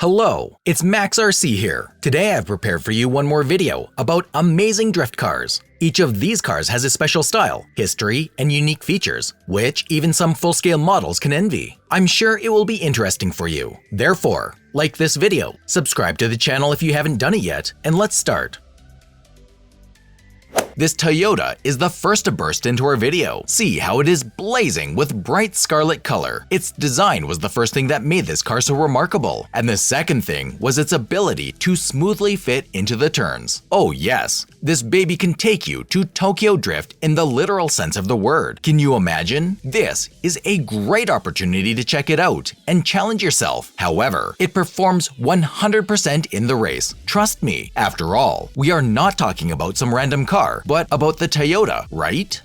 Hello, it's Max RC here. Today I've prepared for you one more video about amazing drift cars. Each of these cars has a special style, history, and unique features, which even some full-scale models can envy. I'm sure it will be interesting for you. Therefore, like this video, subscribe to the channel if you haven't done it yet, and let's start. This Toyota is the first to burst into our video. See how it is blazing with bright scarlet color. Its design was the first thing that made this car so remarkable, and the second thing was its ability to smoothly fit into the turns. Oh yes, this baby can take you to Tokyo Drift in the literal sense of the word. Can you imagine? This is a great opportunity to check it out and challenge yourself. However, it performs 100% in the race. Trust me, after all, we are not talking about some random car, but about the Toyota, right?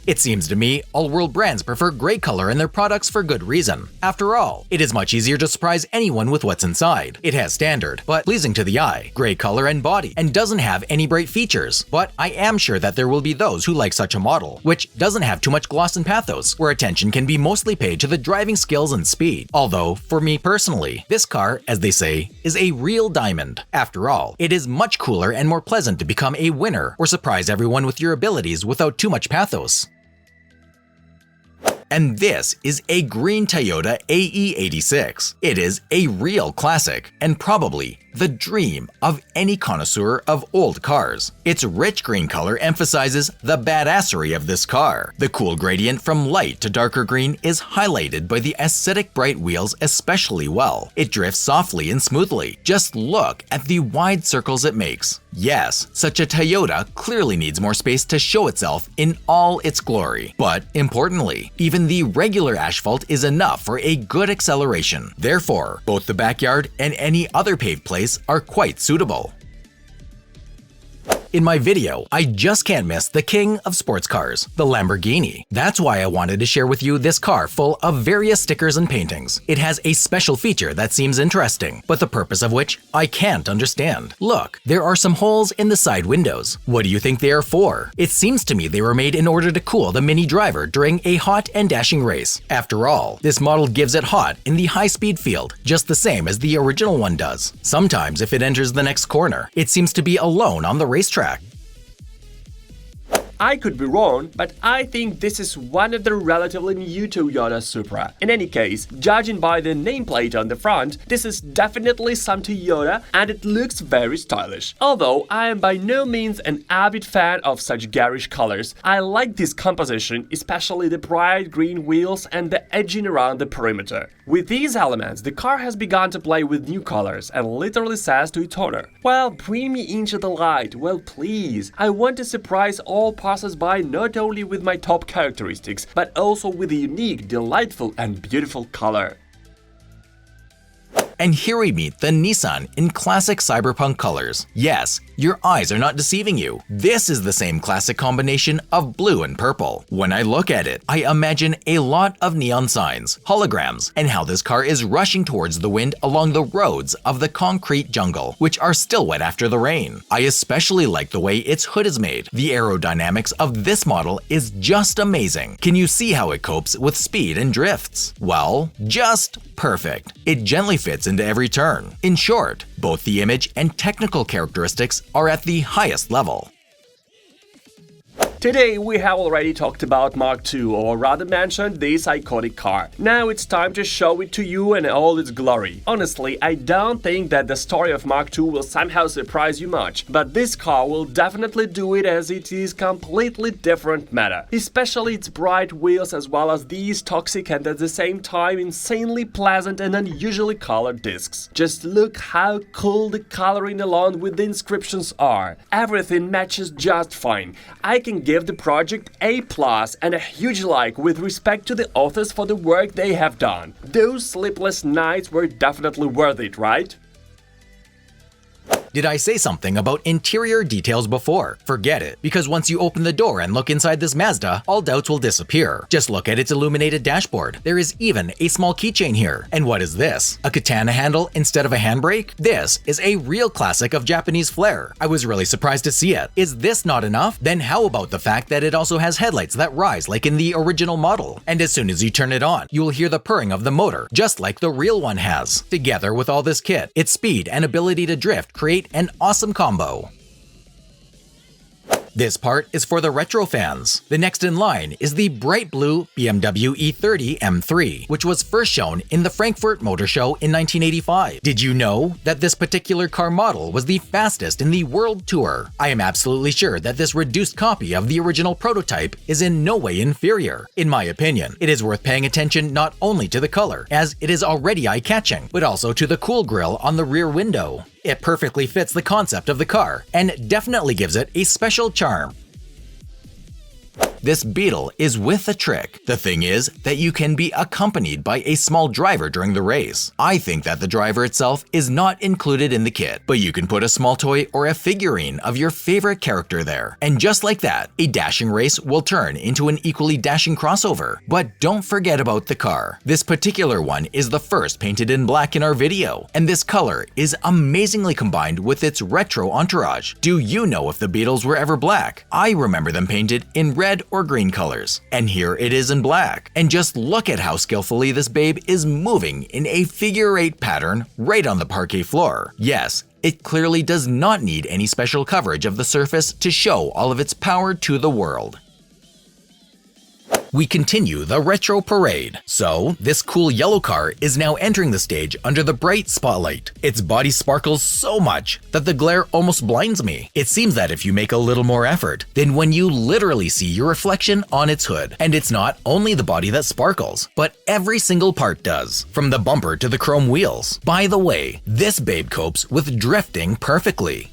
It seems to me all world brands prefer gray color in their products for good reason. After all, it is much easier to surprise anyone with what's inside. It has standard, but pleasing to the eye, gray color and body, and doesn't have any bright features. But I am sure that there will be those who like such a model, which doesn't have too much gloss and pathos, where attention can be mostly paid to the driving skills and speed. Although, for me personally, this car, as they say, is a real diamond. After all, it is much cooler and more pleasant to become a winner or surprise everyone with your abilities without too much pathos. And this is a green Toyota AE86. It is a real classic, and probably the dream of any connoisseur of old cars. Its rich green color emphasizes the badassery of this car. The cool gradient from light to darker green is highlighted by the aesthetic bright wheels especially well. It drifts softly and smoothly. Just look at the wide circles it makes. Yes, such a Toyota clearly needs more space to show itself in all its glory. But importantly, even the regular asphalt is enough for a good acceleration. Therefore, both the backyard and any other paved place are quite suitable. In my video, I just can't miss the king of sports cars, the Lamborghini. That's why I wanted to share with you this car full of various stickers and paintings. It has a special feature that seems interesting, but the purpose of which I can't understand. Look, there are some holes in the side windows. What do you think they are for? It seems to me they were made in order to cool the Mini Driver during a hot and dashing race. After all, this model gives it hot in the high-speed field, just the same as the original one does. Sometimes if it enters the next corner, it seems to be alone on the racetrack. I could be wrong, but I think this is one of the relatively new Toyota Supra. In any case, judging by the nameplate on the front, this is definitely some Toyota and it looks very stylish. Although I am by no means an avid fan of such garish colors, I like this composition, especially the bright green wheels and the edging around the perimeter. With these elements, the car has begun to play with new colors and literally says to its owner, "Well, bring me into the light, well please. I want to surprise all passers-by not only with my top characteristics, but also with a unique, delightful and beautiful color." And here we meet the Nissan in classic cyberpunk colors. Yes, your eyes are not deceiving you. This is the same classic combination of blue and purple. When I look at it, I imagine a lot of neon signs, holograms, and how this car is rushing towards the wind along the roads of the concrete jungle, which are still wet after the rain. I especially like the way its hood is made. The aerodynamics of this model is just amazing. Can you see how it copes with speed and drifts? Well, just perfect. It gently fits into every turn. In short, both the image and technical characteristics are at the highest level. Today we have already talked about Mark II, or rather mentioned this iconic car. Now it's time to show it to you in all its glory. Honestly, I don't think that the story of Mark II will somehow surprise you much, but this car will definitely do it, as it is completely different matter. Especially its bright wheels, as well as these toxic and at the same time insanely pleasant and unusually colored discs. Just look how cool the coloring along with the inscriptions are. Everything matches just fine. I can give the project A+ and a huge like with respect to the authors for the work they have done. Those sleepless nights were definitely worth it, right? Did I say something about interior details before? Forget it, because once you open the door and look inside this Mazda, all doubts will disappear. Just look at its illuminated dashboard. There is even a small keychain here. And what is this? A katana handle instead of a handbrake? This is a real classic of Japanese flair. I was really surprised to see it. Is this not enough? Then how about the fact that it also has headlights that rise like in the original model? And as soon as you turn it on, you will hear the purring of the motor, just like the real one has. Together with all this kit, its speed and ability to drift create an awesome combo. This part is for the retro fans. The next in line is the bright blue BMW E30 M3, which was first shown in the Frankfurt Motor Show in 1985. Did you know that this particular car model was the fastest in the world tour? I am absolutely sure that this reduced copy of the original prototype is in no way inferior. In my opinion, it is worth paying attention not only to the color, as it is already eye-catching, but also to the cool grille on the rear window. It perfectly fits the concept of the car and definitely gives it a special charm. This Beetle is with a trick. The thing is that you can be accompanied by a small driver during the race. I think that the driver itself is not included in the kit, but you can put a small toy or a figurine of your favorite character there. And just like that, a dashing race will turn into an equally dashing crossover. But don't forget about the car. This particular one is the first painted in black in our video, and this color is amazingly combined with its retro entourage. Do you know if the Beetles were ever black? I remember them painted in red or green colors, and here it is in black. And just look at how skillfully this babe is moving in a figure-8 pattern right on the parquet floor. Yes, it clearly does not need any special coverage of the surface to show all of its power to the world. We continue the retro parade. So, this cool yellow car is now entering the stage under the bright spotlight. Its body sparkles so much that the glare almost blinds me. It seems that if you make a little more effort, then when you literally see your reflection on its hood. And it's not only the body that sparkles, but every single part does, from the bumper to the chrome wheels. By the way, this babe copes with drifting perfectly.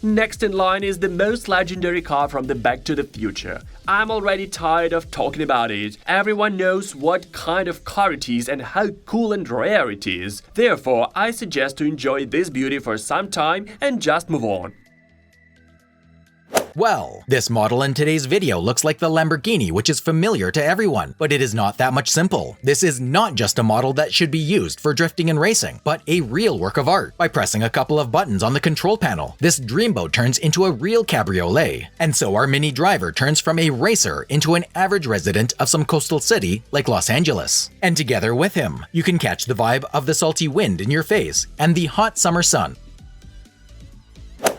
Next in line is the most legendary car from the Back to the Future. I'm already tired of talking about it. Everyone knows what kind of car it is and how cool and rare it is. Therefore, I suggest to enjoy this beauty for some time and just move on. Well, this model in today's video looks like the Lamborghini, which is familiar to everyone, but it is not that much simple. This is not just a model that should be used for drifting and racing, but a real work of art. By pressing a couple of buttons on the control panel, this dreamboat turns into a real cabriolet. And so our mini driver turns from a racer into an average resident of some coastal city like Los Angeles. And together with him, you can catch the vibe of the salty wind in your face and the hot summer sun.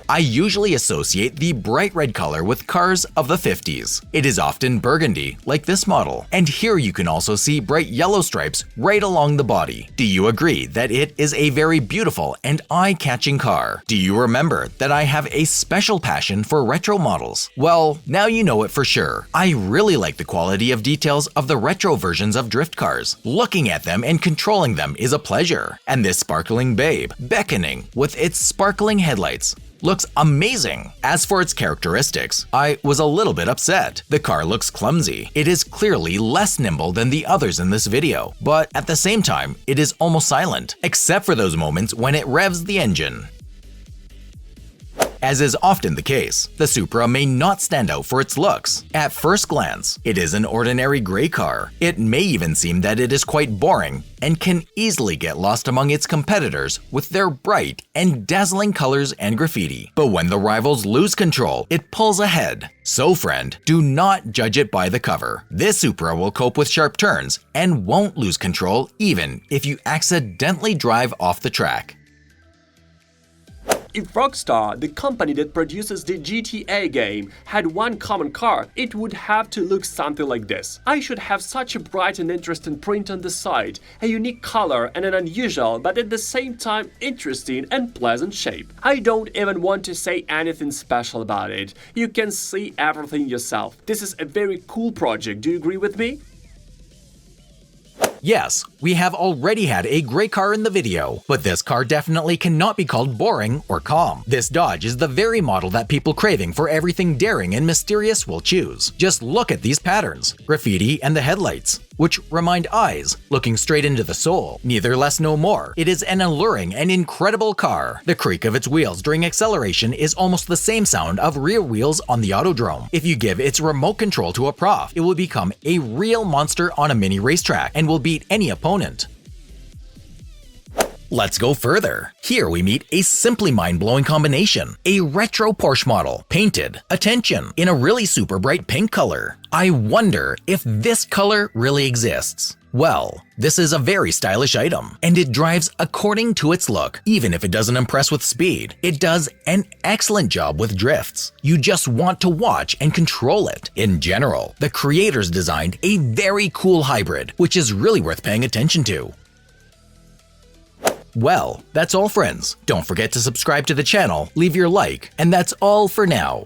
I usually associate the bright red color with cars of the 50s. It is often burgundy, like this model, and here you can also see bright yellow stripes right along the body. Do you agree that it is a very beautiful and eye-catching car? Do you remember that I have a special passion for retro models? Well, now you know it for sure. I really like the quality of details of the retro versions of drift cars. Looking at them and controlling them is a pleasure. And this sparkling babe, beckoning with its sparkling headlights, looks amazing. As for its characteristics, I was a little bit upset. The car looks clumsy. It is clearly less nimble than the others in this video, but at the same time, it is almost silent, except for those moments when it revs the engine. As is often the case, the Supra may not stand out for its looks. At first glance, it is an ordinary gray car. It may even seem that it is quite boring and can easily get lost among its competitors with their bright and dazzling colors and graffiti. But when the rivals lose control, it pulls ahead. So friend, do not judge it by the cover. This Supra will cope with sharp turns and won't lose control even if you accidentally drive off the track. If Rockstar, the company that produces the GTA game, had one common car, it would have to look something like this. I should have such a bright and interesting print on the side, a unique color and an unusual but at the same time interesting and pleasant shape. I don't even want to say anything special about it. You can see everything yourself. This is a very cool project, do you agree with me? Yes, we have already had a great car in the video, but this car definitely cannot be called boring or calm. This Dodge is the very model that people craving for everything daring and mysterious will choose. Just look at these patterns, graffiti and the headlights. which remind eyes looking straight into the soul. Neither less nor more, it is an alluring and incredible car. The creak of its wheels during acceleration is almost the same sound of rear wheels on the Autodrome. If you give its remote control to a prof, it will become a real monster on a mini racetrack and will beat any opponent. Let's go further. Here we meet a simply mind-blowing combination. A retro Porsche model, painted, attention, in a really super bright pink color. I wonder if this color really exists. Well, this is a very stylish item, and it drives according to its look. Even if it doesn't impress with speed, it does an excellent job with drifts. You just want to watch and control it. In general, the creators designed a very cool hybrid, which is really worth paying attention to. Well, that's all friends. Don't forget to subscribe to the channel, leave your like, and that's all for now.